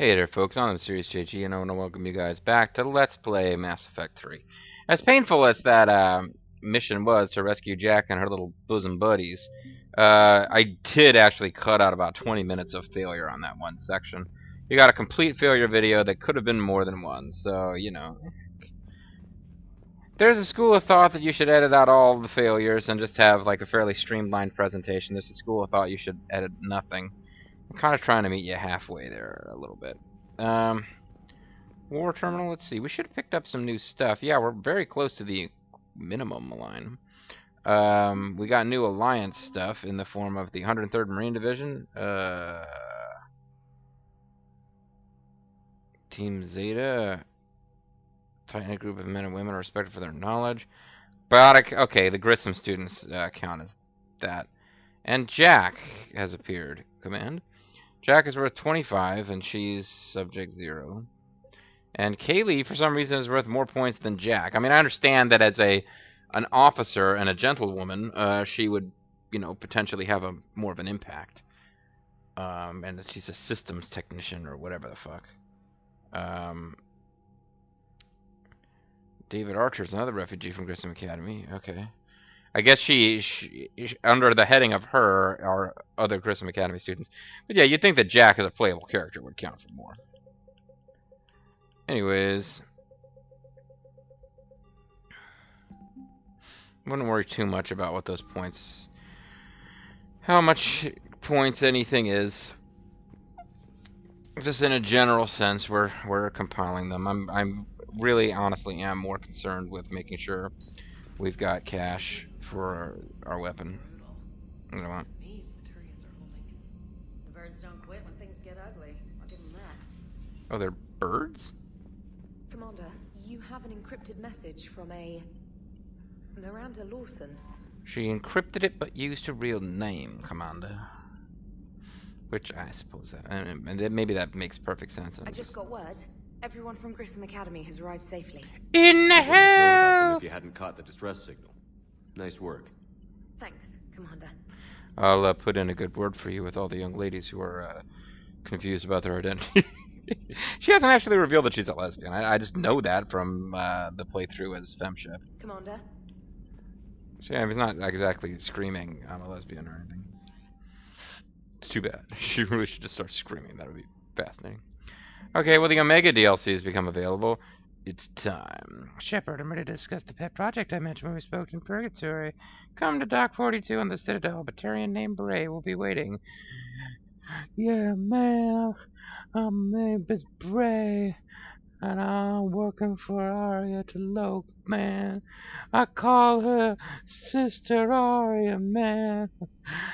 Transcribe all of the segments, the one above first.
Hey there folks, I'm the Series JG and I want to welcome you guys back to Let's Play Mass Effect 3. As painful as that mission was to rescue Jack and her little bosom buddies, I did actually cut out about 20 minutes of failure on that one section. You got a complete failure video that could have been more than one, so, you know. There's a school of thought that you should edit out all the failures and just have like a fairly streamlined presentation. There's a school of thought you should edit nothing. I'm kind of trying to meet you halfway there a little bit. War terminal, let's see. We should have picked up some new stuff. Yeah, we're very close to the minimum line. We got new Alliance stuff in the form of the 103rd Marine Division. Team Zeta. Tight-knit group of men and women respected for their knowledge. Biotic, okay, the Grissom students count as that. And Jack has appeared. Command. Jack is worth 25, and she's subject 0. And Kaylee, for some reason, is worth more points than Jack. I mean, I understand that as an officer and a gentlewoman, she would, you know, potentially have more of an impact. And that she's a systems technician or whatever the fuck. David Archer's another refugee from Grissom Academy. Okay. I guess she under the heading of her are other Grissom Academy students. But yeah, you'd think that Jack as a playable character would count for more. Anyways. Wouldn't worry too much about what those points... how much points anything is. Just in a general sense, we're compiling them. I'm really, honestly, am more concerned with making sure we've got cash for our weapon. You know what? The birds don't quit when things get ugly. I'll give them that. Oh, they're birds? Commander, you have an encrypted message from a Miranda Lawson. She encrypted it but used her real name, Commander. Which I suppose that, and maybe that makes perfect sense. I just got word. Everyone from Grissom Academy has arrived safely. In the hell! If you hadn't caught the distress signal. Nice work. Thanks, Commander. I'll put in a good word for you with all the young ladies who are confused about their identity. She hasn't actually revealed that she's a lesbian. I just know that from the playthrough as Femship. Commander? Yeah, he's not exactly screaming, I'm a lesbian or anything. It's too bad. She really should just start screaming. That would be fascinating. Okay, well, the Omega DLC has become available. It's time. Shepard, I'm ready to discuss the pet project I mentioned when we spoke in Purgatory. Come to Dock 42 on the Citadel. A Batarian named Bray will be waiting. Yeah, man. I'm named as Bray. And I'm working for Arya to Loke, man. I call her Sister Arya, man.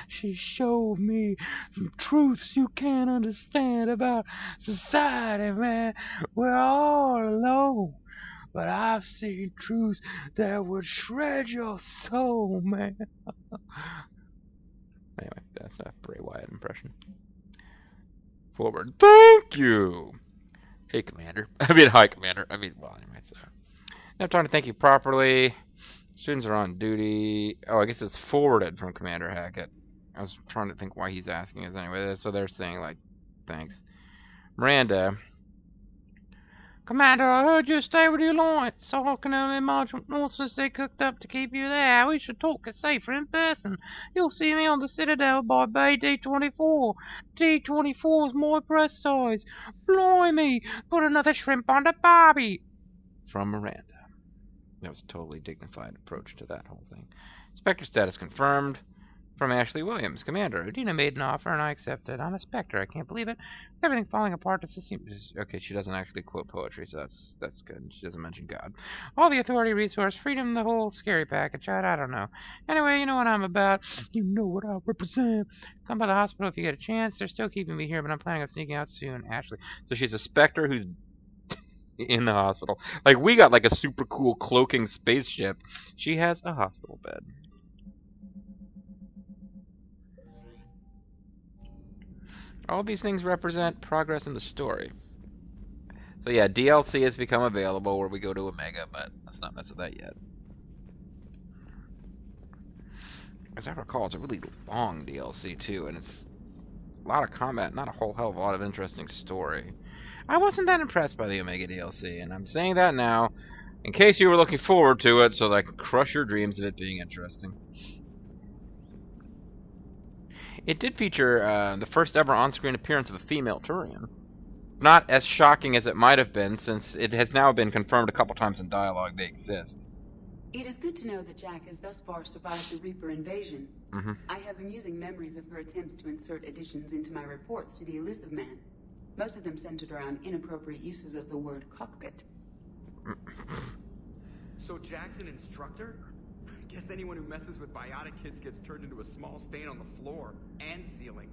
She showed me some truths you can't understand about society, man. We're all alone. But I've seen truths that would shred your soul, man. Anyway, that's a Bray Wyatt impression. Forward. Thank you! Hey, Commander. Hi, Commander. Well, anyway, so. I'm trying to thank you properly. Students are on duty. Oh, I guess it's forwarded from Commander Hackett. I was trying to think why he's asking us anyway. So they're saying, like, thanks. Miranda. Commander, I heard you stay with your Alliance, so I can only imagine what nonsense they cooked up to keep you there. We should talk it safer in person. You'll see me on the Citadel by Bay D24. D24 is my breast size. Blimey, put another shrimp on the barbie. From Miranda. That was a totally dignified approach to that whole thing. Spectre status confirmed. From Ashley Williams, Commander. Udina made an offer and I accepted. I'm a Spectre. I can't believe it. With everything falling apart, the system... Okay, she doesn't actually quote poetry, so that's good. She doesn't mention God. All the authority, resource, freedom, the whole scary package. I don't know. Anyway, you know what I'm about. You know what I represent. Come by the hospital if you get a chance. They're still keeping me here, but I'm planning on sneaking out soon. Ashley. So she's a Spectre who's in the hospital. Like, we got like a super cool cloaking spaceship. She has a hospital bed. All these things represent progress in the story. So yeah, DLC has become available where we go to Omega, but let's not mess with that yet. As I recall, it's a really long DLC too, and it's a lot of combat, not a whole hell of a lot of interesting story. I wasn't that impressed by the Omega DLC, and I'm saying that now, in case you were looking forward to it, so that I can crush your dreams of it being interesting. It did feature the first ever on-screen appearance of a female Turian. Not as shocking as it might have been, since it has now been confirmed a couple times in dialogue they exist. It is good to know that Jack has thus far survived the Reaper invasion. I have amusing memories of her attempts to insert additions into my reports to the Elusive Man. Most of them centered around inappropriate uses of the word cockpit. So Jack's an instructor? Guess anyone who messes with biotic kids gets turned into a small stain on the floor and ceiling.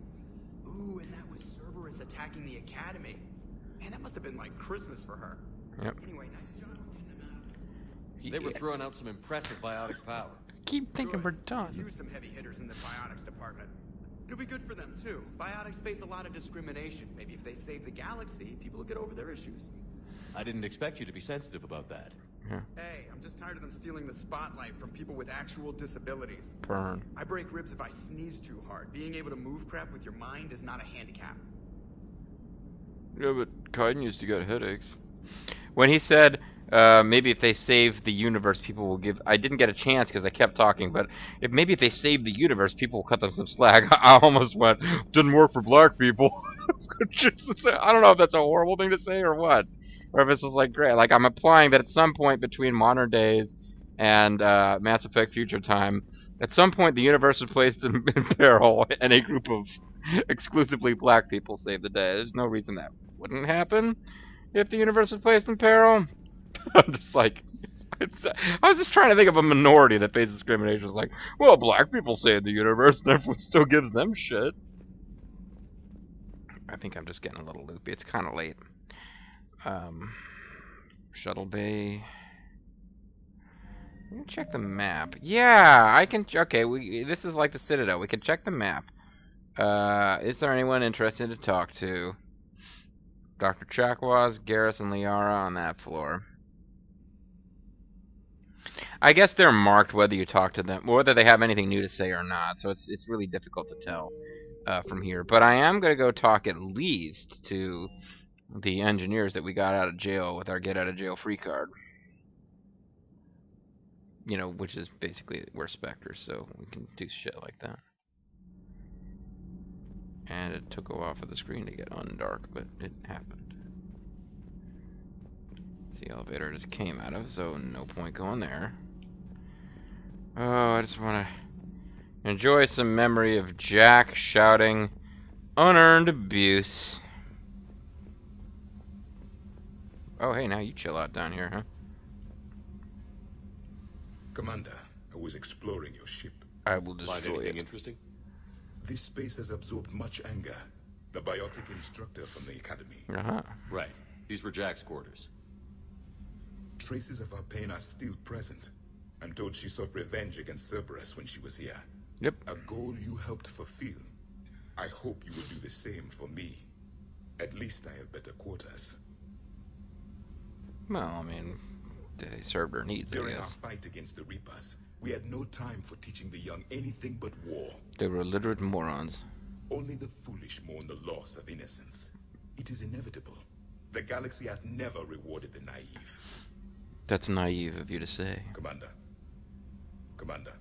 Ooh, and that was Cerberus attacking the academy. Man, that must have been like Christmas for her. Yep. Anyway, nice job on getting them out. They were throwing out some impressive biotic power. Keep thinking we're Could done. use some heavy hitters in the biotics department. It'll be good for them too. Biotics face a lot of discrimination. Maybe if they save the galaxy, people will get over their issues. I didn't expect you to be sensitive about that. Yeah. Hey, I'm just tired of them stealing the spotlight from people with actual disabilities. Burn. I break ribs if I sneeze too hard. Being able to move crap with your mind is not a handicap. Yeah, but Kaiden used to get headaches. When he said, maybe if they save the universe, people will give... I didn't get a chance because I kept talking, but maybe if they save the universe, people will cut them some slack. I almost went, didn't work for black people. I don't know if that's a horrible thing to say or what. Or if it's just like, great. Like, I'm implying that at some point between modern days and Mass Effect Future Time, at some point the universe was placed in peril, and a group of exclusively black people saved the day. There's no reason that wouldn't happen if the universe was placed in peril. I'm just like, I was just trying to think of a minority that faces discrimination. It's like, well, black people saved the universe, and everyone still gives them shit. I think I'm just getting a little loopy. It's kind of late. Shuttle Bay. Let me check the map. Yeah, I can. Okay, this is like the Citadel. We can check the map. Is there anyone interested to talk to? Dr. Chakwas, Garrus, and Liara on that floor. I guess they're marked whether you talk to them, or whether they have anything new to say or not. So it's really difficult to tell from here. But I am going to go talk at least to the engineers that we got out of jail with our get out of jail free card. You know, which is basically, we're specters, so we can do shit like that. And it took a while for the screen to get undark, but it happened. The elevator just came out of, so no point going there. Oh, I just want to enjoy some memory of Jack shouting unearned abuse. Oh, hey, now you chill out down here, huh? Commander, I was exploring your ship. I will Find destroy anything it. interesting? This space has absorbed much anger. The biotic instructor from the Academy. Uh-huh. Right. These were Jack's quarters. Traces of her pain are still present. I'm told she sought revenge against Cerberus when she was here. Yep. A goal you helped fulfill. I hope you will do the same for me. At least I have better quarters. Well, I mean, they served her needs, I During our guess. fight against the Reapers, we had no time for teaching the young anything but war. They were illiterate morons. Only the foolish mourn the loss of innocence. It is inevitable. The galaxy has never rewarded the naive. That's naive of you to say. Commander. Commander.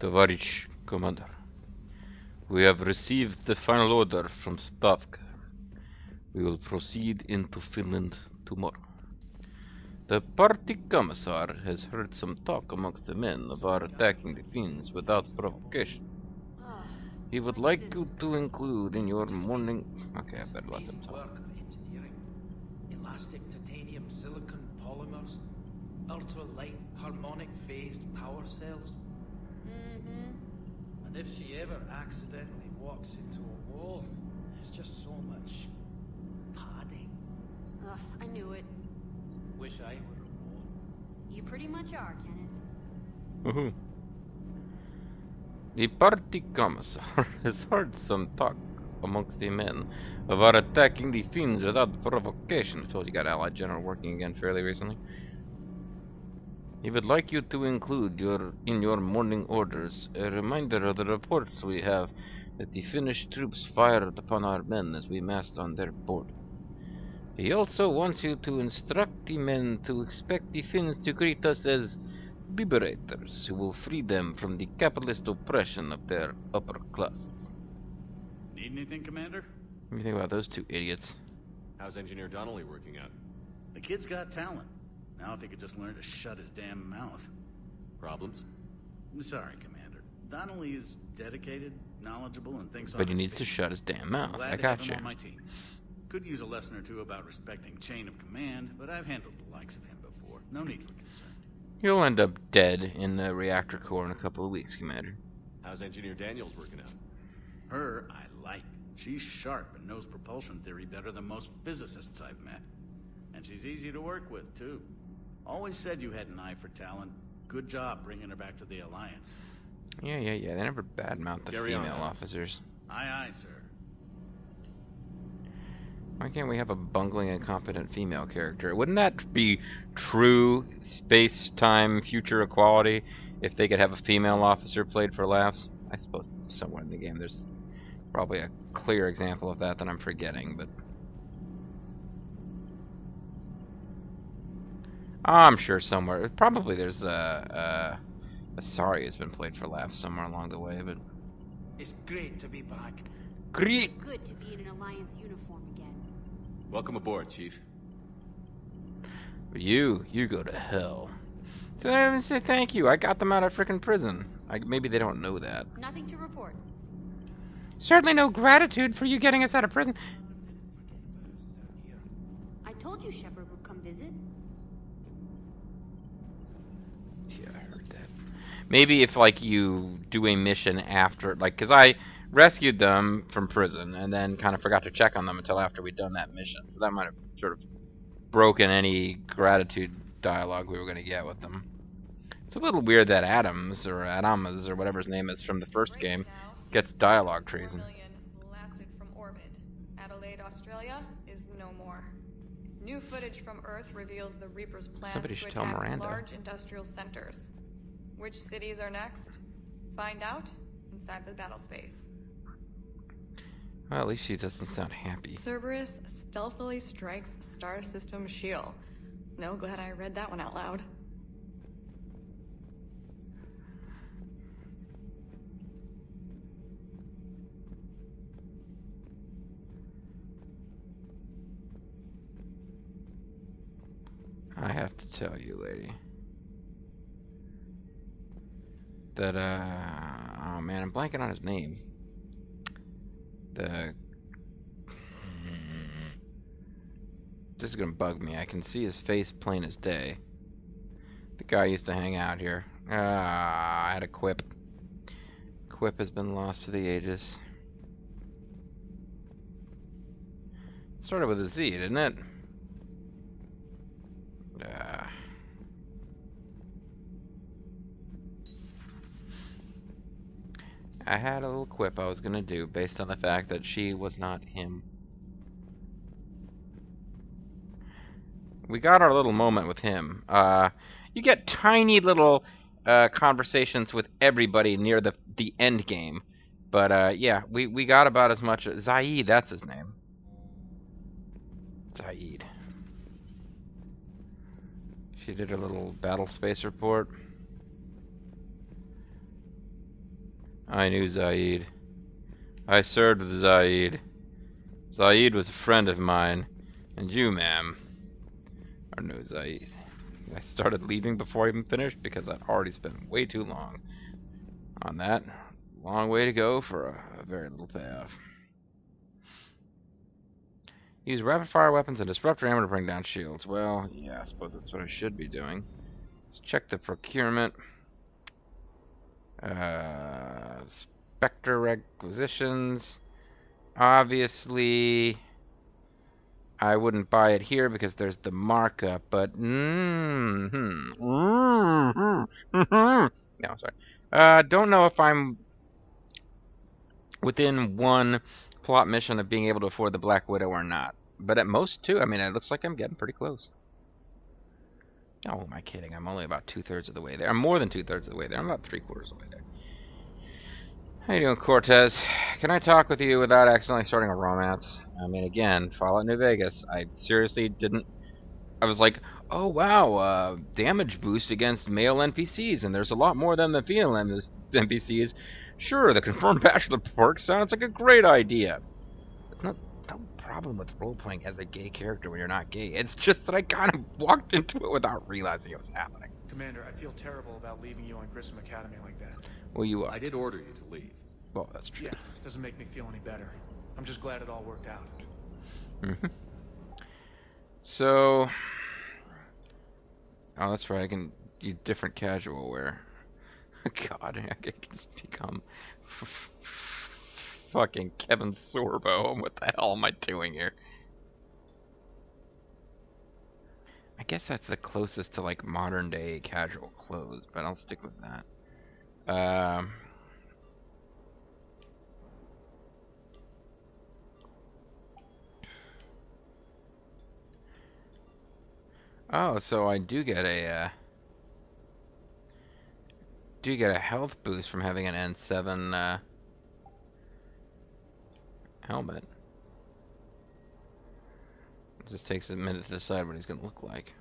Tovarich Commander, we have received the final order from Stavka. We will proceed into Finland tomorrow. The party commissar has heard some talk amongst the men of our attacking the Finns without provocation. He would like you to include in your morning... Okay, I better let them talk. Work of engineering. Elastic titanium silicon polymers. Ultra-light harmonic phased power cells. And if she ever accidentally walks into a wall, there's just so much padding. Ugh, I knew it. Wish I were a wall. You pretty much are, Kenneth. Woohoo. The party commissar has heard some talk amongst the men of our attacking the Finns without provocation. I told you got Allied General working again fairly recently. He would like you to include in your morning orders a reminder of the reports we have that the Finnish troops fired upon our men as we massed on their border. He also wants you to instruct the men to expect the Finns to greet us as liberators who will free them from the capitalist oppression of their upper class. Need anything, Commander? What do you think about those two idiots? How's Engineer Donnelly working out? The kid's got talent. Now if he could just learn to shut his damn mouth. Problems? I'm sorry, Commander. Donnelly is dedicated, knowledgeable, and thinks But on he his needs to feet. shut his damn mouth. Glad I to have got him you. on my team. Could use a lesson or two about respecting chain of command, but I've handled the likes of him before. No need for concern. You'll end up dead in the reactor core in a couple of weeks, Commander. How's Engineer Daniels working out? Her, I like. She's sharp and knows propulsion theory better than most physicists I've met. And she's easy to work with, too. Always said you had an eye for talent. Good job bringing her back to the Alliance. Yeah. They never badmouth the Carry on, female Alex. officers. Aye, sir. Why can't we have a bungling, incompetent female character? Wouldn't that be true space-time future equality if they could have a female officer played for laughs? I suppose somewhere in the game there's probably a clear example of that I'm forgetting, but I'm sure somewhere. Probably there's a Sorry has been played for laughs somewhere along the way, but It's great to be back. great. It's good to be in an Alliance uniform again. Welcome aboard, Chief. But you go to hell. So I didn't say thank you. I got them out of frickin' prison. Maybe they don't know that. Nothing to report. Certainly no gratitude for you getting us out of prison. I told you Shepard would come visit. Yeah, I heard that. Maybe if, like, you do a mission after, like, because I rescued them from prison and then kind of forgot to check on them until after we'd done that mission. So that might have sort of broken any gratitude dialogue we were going to get with them. It's a little weird that Adams, or whatever his name is from the first game, gets dialogue treason. 4 million blasted from orbit. Adelaide, Australia is no more. New footage from Earth reveals the Reaper's plans Somebody to should tell attack Miranda. large industrial centers. Which cities are next? Find out inside the battle space. Well, at least she doesn't sound happy. Cerberus stealthily strikes star system shield. No, glad I read that one out loud. I have to tell you, lady, that, oh man, I'm blanking on his name. This is gonna bug me. I can see his face plain as day. The guy used to hang out here. I had a quip. Quip has been lost to the ages. Started with a Z, didn't it? I had a little quip I was gonna do based on the fact that she was not him. We got our little moment with him. You get tiny little conversations with everybody near the end game. But yeah, we got about as much. Zaid, that's his name. Zaid. She did her little battle space report. I knew Zaid. I served with Zaid. Zaid was a friend of mine. And you, ma'am, are no Zaid. I started leaving before I even finished because I'd already spent way too long on that. Long way to go for a very little payoff. Use rapid-fire weapons and disruptor ammo to bring down shields. Well, yeah, I suppose that's what I should be doing. Let's check the procurement. Spectre requisitions. Obviously, I wouldn't buy it here because there's the markup, but no, sorry. Don't know if I'm within one plot mission of being able to afford the Black Widow or not. But at most two. I mean, it looks like I'm getting pretty close. Oh, am I kidding? I'm only about 2/3 of the way there. I'm more than 2/3 of the way there. I'm about 3/4 of the way there. How you doing, Cortez? Can I talk with you without accidentally starting a romance? I mean, again, Fallout New Vegas. I seriously didn't... I was like, oh wow, damage boost against male NPCs, and there's a lot more than the female NPCs. Sure, the confirmed bachelor perk sounds like a great idea. There's no problem with role-playing as a gay character when you're not gay. It's just that I kind of walked into it without realizing it was happening. Commander, I feel terrible about leaving you on Grissom Academy like that. Well, you are. I did order you to leave. Well, that's true. Yeah, doesn't make me feel any better. I'm just glad it all worked out. Mm-hmm. So... Oh, that's right, I can use different casual wear. God, I can become fucking Kevin Sorbo. What the hell am I doing here? I guess that's the closest to, like, modern-day casual clothes, but I'll stick with that. Oh, so I do get a health boost from having an N7 helmet. It just takes a minute to decide what he's going to look like.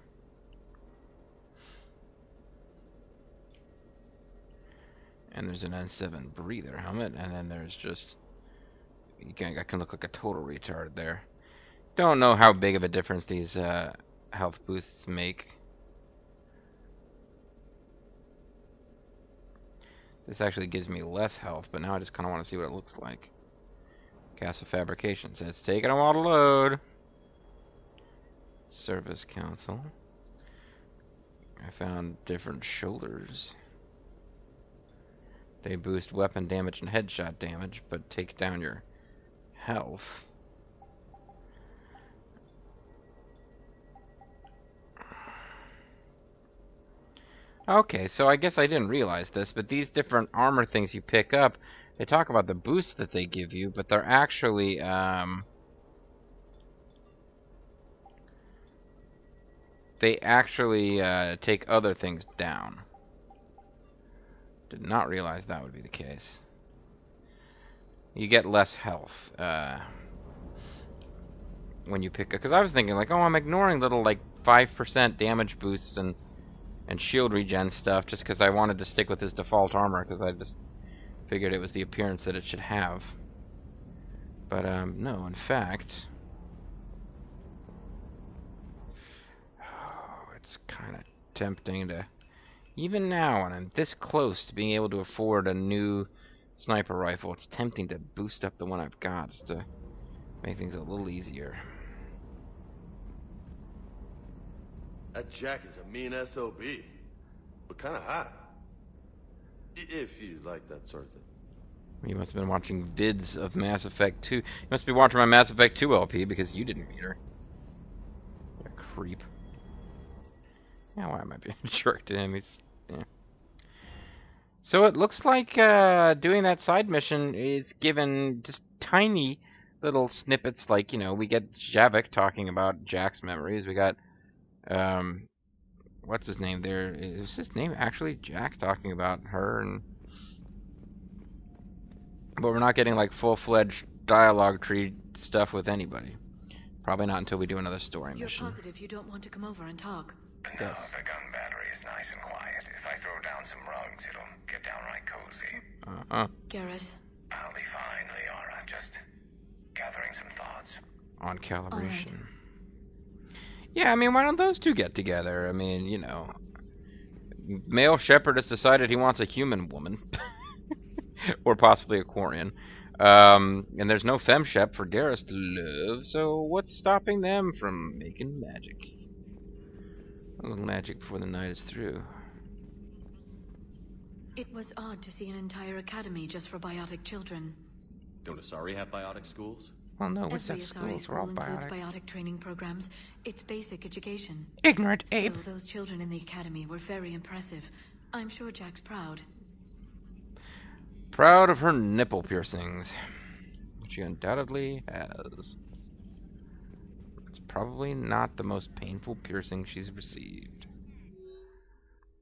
And there's an N7 breather helmet, and then there's just... I can look like a total retard there. Don't know how big of a difference these health boosts make. This actually gives me less health, but now I just kind of want to see what it looks like. Gas of Fabrication says, taking a while to load. Service Council. I found different shoulders. They boost weapon damage and headshot damage, but take down your health. Okay, so I guess I didn't realize this, but these different armor things you pick up, they talk about the boost that they give you, but they're actually, take other things down. Did not realize that would be the case. You get less health, when you pick up, because I was thinking, like, oh, I'm ignoring little, like, 5% damage boosts and shield regen stuff just because I wanted to stick with his default armor because I just figured it was the appearance that it should have. But, no, in fact... Oh, it's kind of tempting to... Even now, when I'm this close to being able to afford a new sniper rifle, it's tempting to boost up the one I've got just to make things a little easier. That Jack is a mean SOB, but kind of hot. If you like that sort of thing. You must have been watching vids of Mass Effect 2. You must be watching my Mass Effect 2 LP because you didn't meet her. You creep. Yeah, why am I being a jerk to him? He's... Yeah. So it looks like doing that side mission is given just tiny little snippets, like, you know, we get Javik talking about Jack's memories. We got... what's his name there? Is his name actually Jack talking about her? And but we're not getting like full-fledged dialogue tree stuff with anybody. Probably not until we do another story mission. You're positive you don't want to come over and talk? No, the gun battery is nice and quiet. If I throw down some rugs, it'll get downright cozy. Garrett. I'll be fine, Liara. Just gathering some thoughts. On calibration. Yeah, I mean, why don't those two get together? I mean, you know, male Shepard has decided he wants a human woman. Or possibly a Quarian. And there's no FemShep for Garrus to love, so what's stopping them from making magic? A little magic before the night is through. It was odd to see an entire academy just for biotic children. Don't Asari have biotic schools? Well, no, we Every said Asari schools were all school includes biotic. biotic training programs. It's basic education. Ignorant ape. Still, those children in the academy were very impressive. I'm sure Jack's proud. Proud of her nipple piercings, which she undoubtedly has. It's probably not the most painful piercing she's received.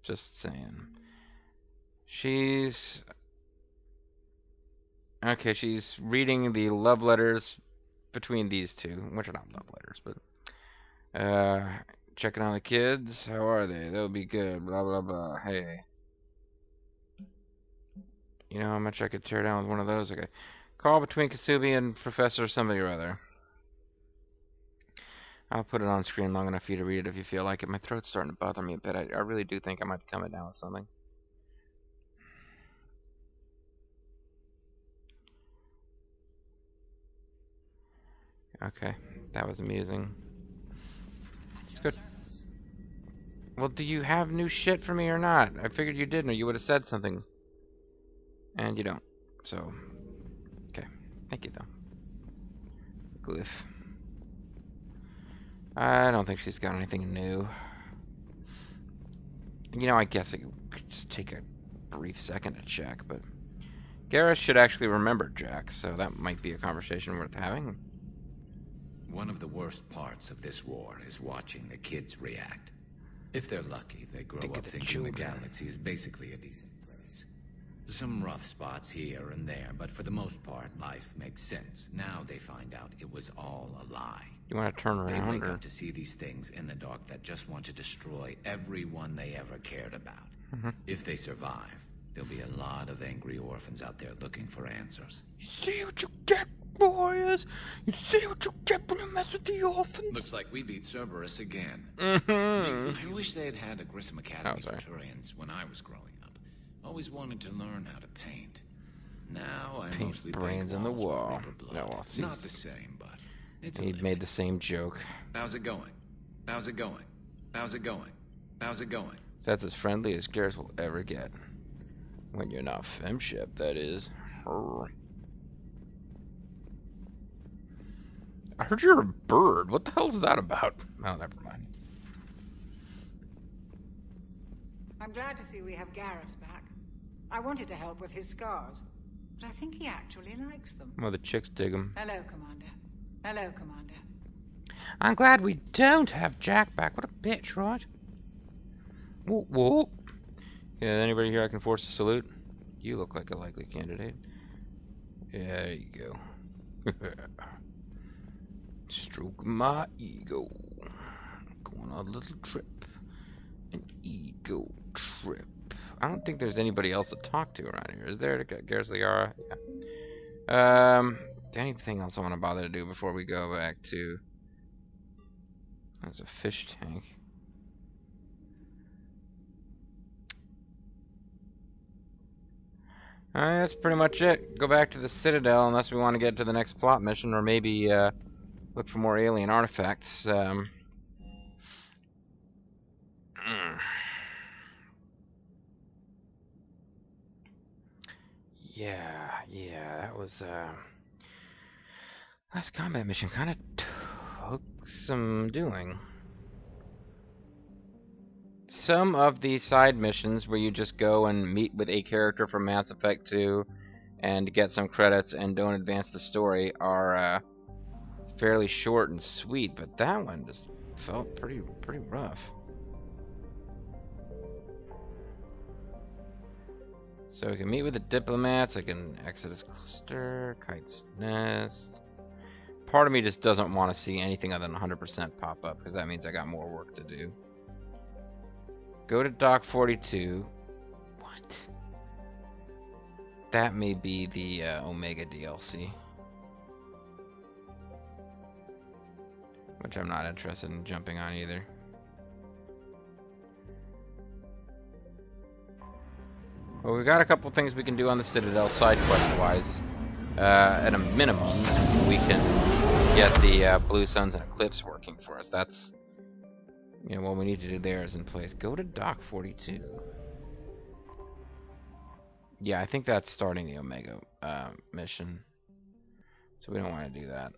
Just saying. She's Okay, she's reading the love letters between these two, which are not love letters, but checking on the kids. How are they? They'll be good. Blah blah blah. Hey, you know how much I could tear down with one of those? Okay, call between Kasubi and Professor somebody or other. I'll put it on screen long enough for you to read it if you feel like it. My throat's starting to bother me a bit. I really do think I might be coming down with something. Okay, that was amusing. It's good. Well, do you have new shit for me or not? I figured you didn't, or you would have said something. And you don't. So, okay. Thank you, though. Glyph. I don't think she's got anything new. You know, I guess I could just take a brief second to check, but Garrus should actually remember Jack, so that might be a conversation worth having. One of the worst parts of this war is watching the kids react. If they're lucky, they grow up thinking the galaxy is basically a decent place. Some rough spots here and there, but for the most part, life makes sense. Now they find out it was all a lie. You want to turn around? They wake up to see these things in the dark that just want to destroy everyone they ever cared about. If they survive, there'll be a lot of angry orphans out there looking for answers. You see what you get, boys? You see what you get when you mess with the orphans? Looks like we beat Cerberus again. I wish they had a Grissom Academy for Turians when I was growing up. Always wanted to learn how to paint. Now I mostly brains in the wall. No, not the same, but it's he made the same joke. How's it going? How's it going? How's it going? How's it going? So that's as friendly as Garrus will ever get. When you're not femship, that is. I heard you're a bird. What the hell is that about? Oh, never mind. I'm glad to see we have Garrus back. I wanted to help with his scars, but I think he actually likes them. Well, the chicks dig him. Hello, Commander. Hello, Commander. I'm glad we don't have Jack back. What a bitch, right? Whoa, whoa. Yeah, anybody here I can force a salute? You look like a likely candidate. Yeah, there you go. Stroke my ego. Going on a little trip. An ego trip. I don't think there's anybody else to talk to around here. Is there? Tali'Zorah? Yeah. Anything else I want to bother to do before we go back to... There's a fish tank. Alright, that's pretty much it. Go back to the Citadel unless we want to get to the next plot mission, or maybe look for more alien artifacts. Yeah, that was last combat mission kind of took some doing. Some of the side missions where you just go and meet with a character from Mass Effect 2 and get some credits and don't advance the story are fairly short and sweet, but that one just felt pretty rough. So we can meet with the diplomats, I can exit his cluster, Kite's Nest. Part of me just doesn't want to see anything other than 100% pop up, because that means I got more work to do. Go to Dock 42. What? That may be the Omega DLC. Which I'm not interested in jumping on either. Well, we've got a couple things we can do on the Citadel side quest-wise. At a minimum, we can get the Blue Suns and Eclipse working for us. That's, you know, what we need to do there is in place. Go to Dock 42. Yeah, I think that's starting the Omega mission. So we don't want to do that.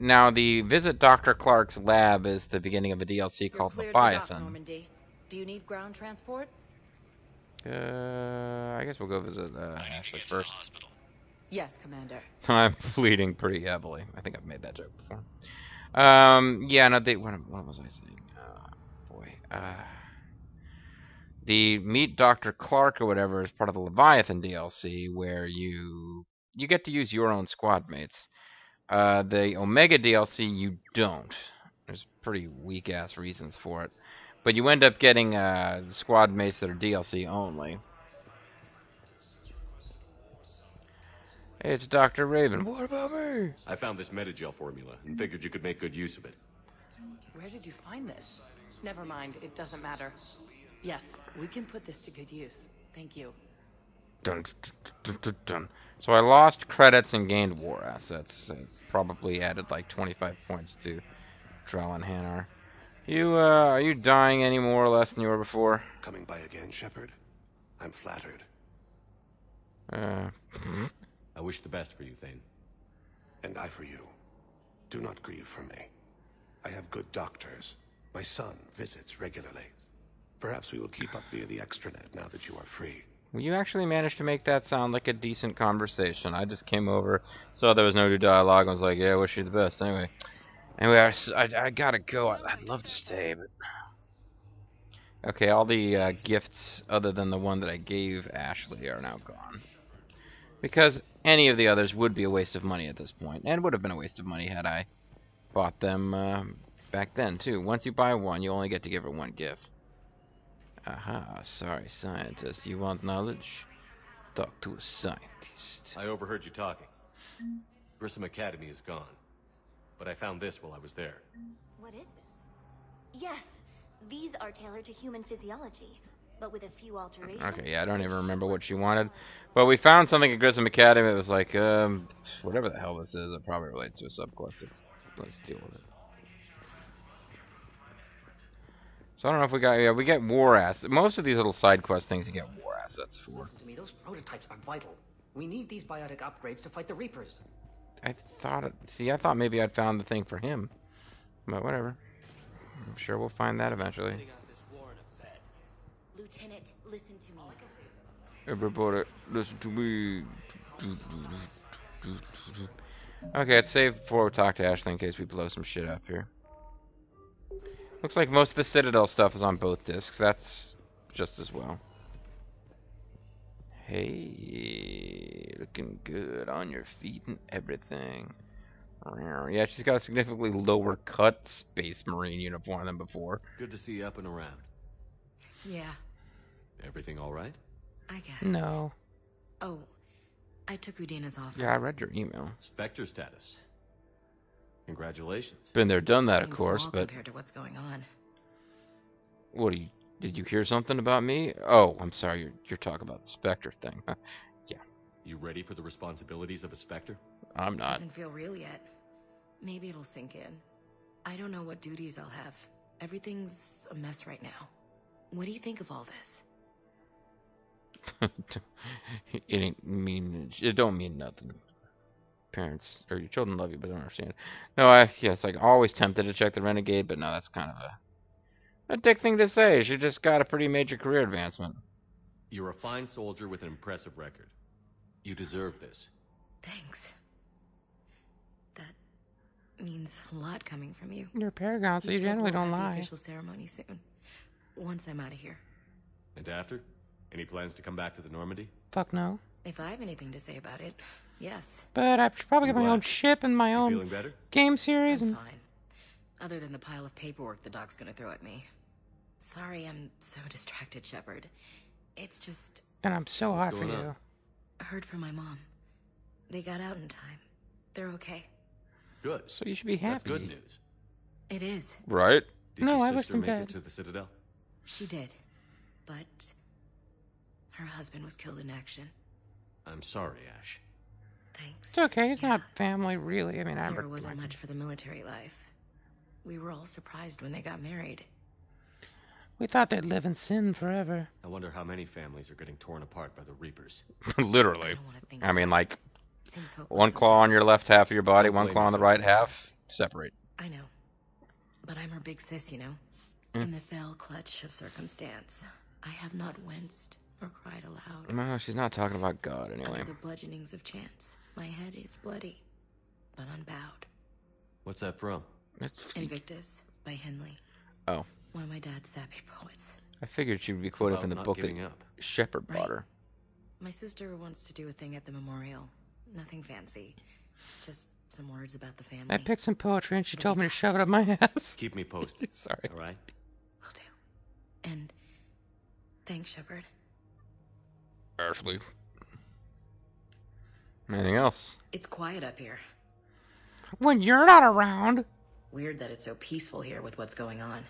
Now, the visit Dr. Clark's lab is the beginning of a DLC called Leviathan. Do you need ground transport? I guess we'll go visit Ashley first. Yes, Commander. I'm bleeding pretty heavily. I think I've made that joke before. Yeah, no, what was I saying? Boy. the Meet Dr. Clark or whatever is part of the Leviathan DLC, where you get to use your own squad mates. The Omega DLC, you don't. There's pretty weak-ass reasons for it. But you end up getting squad mates that are DLC only. Hey, it's Dr. Raven. What about me? I found this metagel formula and figured you could make good use of it. Where did you find this? Never mind, it doesn't matter. Yes, we can put this to good use. Thank you. Dun, dun, dun, dun. So I lost credits and gained war assets. Probably added like 25 points to Drell and Hanar. Are you dying any more or less than you were before? Coming by again, Shepard? I'm flattered. I wish the best for you, Thane. And I for you. Do not grieve for me. I have good doctors. My son visits regularly. Perhaps we will keep up via the extranet now that you are free. Well, you actually managed to make that sound like a decent conversation. I just came over, saw there was no new dialogue, and was like, yeah, I wish you the best. Anyway, I gotta go. I'd love to stay, but... Okay, all the gifts other than the one that I gave Ashley are now gone. Because any of the others would be a waste of money at this point, and would have been a waste of money had I bought them back then, too. Once you buy one, you only get to give her one gift. Aha, sorry, scientist. You want knowledge? Talk to a scientist. I overheard you talking. Grissom Academy is gone. But I found this while I was there. What is this? Yes, these are tailored to human physiology, but with a few alterations. Okay, yeah, I don't even remember what she wanted. But we found something at Grissom Academy that was like, whatever the hell this is, it probably relates to a subquest. Let's deal with it. So I don't know if we got, yeah, we get war assets. Most of these little side quest things you get war assets for. Listen to me, those prototypes are vital. We need these biotic upgrades to fight the Reapers. I thought maybe I'd found the thing for him. But whatever. I'm sure we'll find that eventually. Lieutenant, listen to me. Everybody, listen to me. Okay, let's save before we talk to Ashley in case we blow some shit up here. Looks like most of the Citadel stuff is on both discs. That's just as well. Hey, looking good on your feet and everything. Yeah, she's got a significantly lower cut Space Marine uniform than before. Good to see you up and around. Yeah. Everything all right? I guess. No. Oh, I took Udina's offer. Yeah, I read your email. Spectre status. Congratulations. Been there, done that, of Seems course, small but... compared to what's going on. What, did you hear something about me? Oh, I'm sorry, you're talking about the Spectre thing. Yeah. You ready for the responsibilities of a Spectre? I'm not. Doesn't feel real yet. Maybe it'll sink in. I don't know what duties I'll have. Everything's a mess right now. What do you think of all this? It don't mean nothing. Parents or your children love you, but don't understand. No, it's like always tempted to check the Renegade, but no, that's kind of a dick thing to say. She just got a pretty major career advancement. You're a fine soldier with an impressive record. You deserve this. Thanks. That means a lot coming from you. You're a Paragon, so you generally don't lie. The official ceremony soon. Once I'm out of here. And after? Any plans to come back to the Normandy? Fuck no. If I have anything to say about it, yes. But I should probably get my own ship and my own feeling better? game series. I'm fine. Other than the pile of paperwork the doc's gonna throw at me. Sorry I'm so distracted, Shepard. It's just... And I'm so hot for you. I heard from my mom. They got out in time. They're okay. Good. So you should be happy. That's good news. It is. Right? Did no, your I wish sister them make dead. it to the Citadel? She did. But... her husband was killed in action. I'm sorry, Ash. Thanks. It's okay. He's not family, really. I mean, Sarah wasn't much for the military life. We were all surprised when they got married. We thought they'd live in sin forever. I wonder how many families are getting torn apart by the Reapers. Literally. I mean, like, one claw on your left half of your body, one claw on the right half, separate. I know. But I'm her big sis, you know? In the fell clutch of circumstance, I have not winced or cried aloud. No, she's not talking about God, anyway. Under the bludgeonings of chance, my head is bloody, but unbowed. What's that from? Invictus by Henley. Oh. One of my dad's sappy poets. I figured she would be It's quoting about from the not book that giving up. Shepard bought her. My sister wants to do a thing at the memorial. Nothing fancy. Just some words about the family. I picked some poetry and she told me to shove it up my ass. Keep me posted. Sorry. All right? Will do. And thanks, Shepard. Ashley. Anything else? It's quiet up here. When you're not around. Weird that it's so peaceful here with what's going on.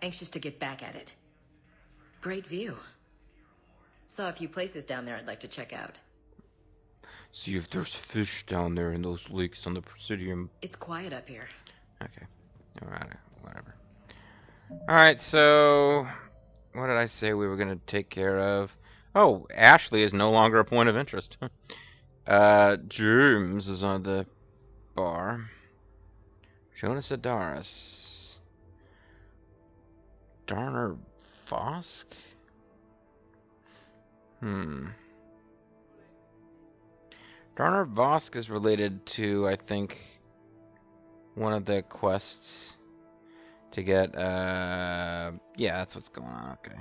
Anxious to get back at it. Great view. Saw a few places down there I'd like to check out. See if there's fish down there in those lakes on the Presidium. It's quiet up here. Okay. Alright, whatever. Alright, so... what did I say we were going to take care of? Oh, Ashley is no longer a point of interest. James is on the bar. Jonas Adaris. Darner Vosk? Darner Vosk is related to, I think, one of the quests to get, yeah, that's what's going on, okay.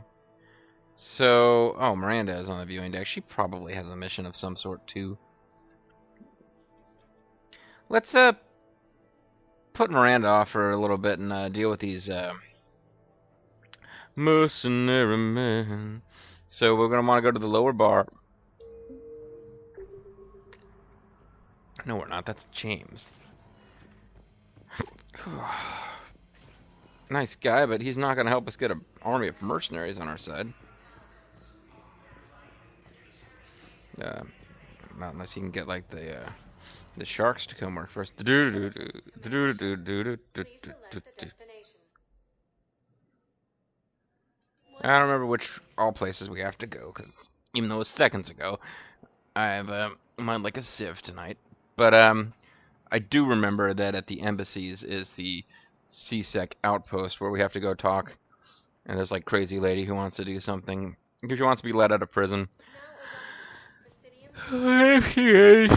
So, oh, Miranda is on the viewing deck. She probably has a mission of some sort, too. Let's, put Miranda off for a little bit and, deal with these, mercenary men. So we're going to want to go to the lower bar. No, we're not. That's James. Nice guy, but he's not going to help us get an army of mercenaries on our side. Not unless he can get, like, the sharks to come work for us. I don't remember which all places we have to go, because even though it was seconds ago, I have a mind like a sieve tonight. But I do remember that at the embassies is the CSEC outpost where we have to go talk. And there's like crazy lady who wants to do something because she wants to be let out of prison. There she is.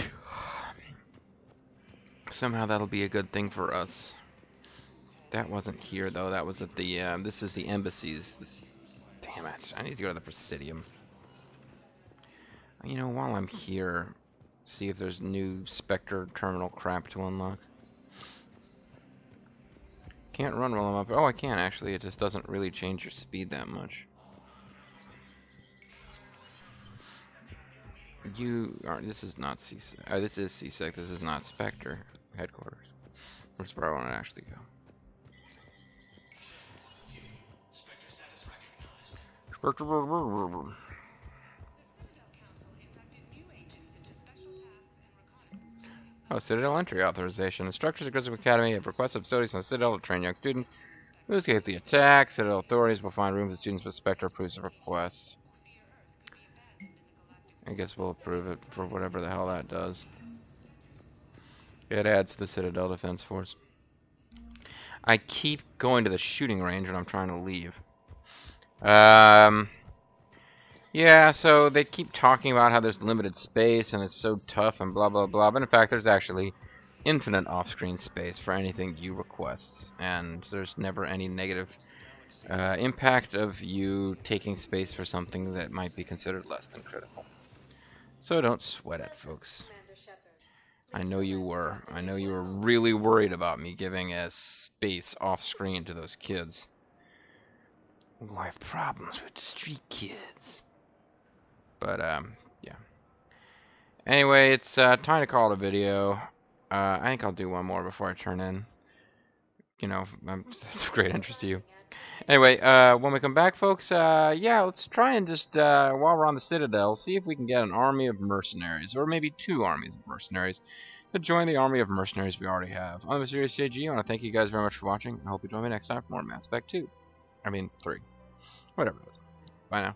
Somehow that'll be a good thing for us. That wasn't here though. That was at the. This is the embassies. Damn it! I need to go to the Presidium. You know, while I'm here, see if there's new Spectre terminal crap to unlock. Can't run while I'm up. Oh, I can actually. It just doesn't really change your speed that much. You are. This is not CSEC. This is CSEC. This is not Spectre headquarters. That's where I want to actually go. Spectre. Oh, Citadel entry authorization. Instructors at Grissom Academy have requested facilities on Citadel to train young students who escape the attack. Citadel authorities will find room for the students with Spectre approves the request. I guess we'll approve it for whatever the hell that does. It adds to the Citadel Defense Force. I keep going to the shooting range when I'm trying to leave. Yeah, so they keep talking about how there's limited space and it's so tough and blah blah blah, but in fact there's actually infinite off-screen space for anything you request, and there's never any negative impact of you taking space for something that might be considered less than critical. So don't sweat it, folks. I know you were. I know you were really worried about me giving a space off-screen to those kids. Oh, I have problems with the street kids. But, yeah. Anyway, it's time to call it a video. I think I'll do one more before I turn in. You know, that's of great interest to you. Anyway, when we come back, folks, yeah, let's try and just, while we're on the Citadel, see if we can get an army of mercenaries, or maybe 2 armies of mercenaries, to join the army of mercenaries we already have. I'm Mysterious JG. I want to thank you guys very much for watching, and I hope you join me next time for more Mass Effect 2. I mean, 3. Whatever it is. Bye now.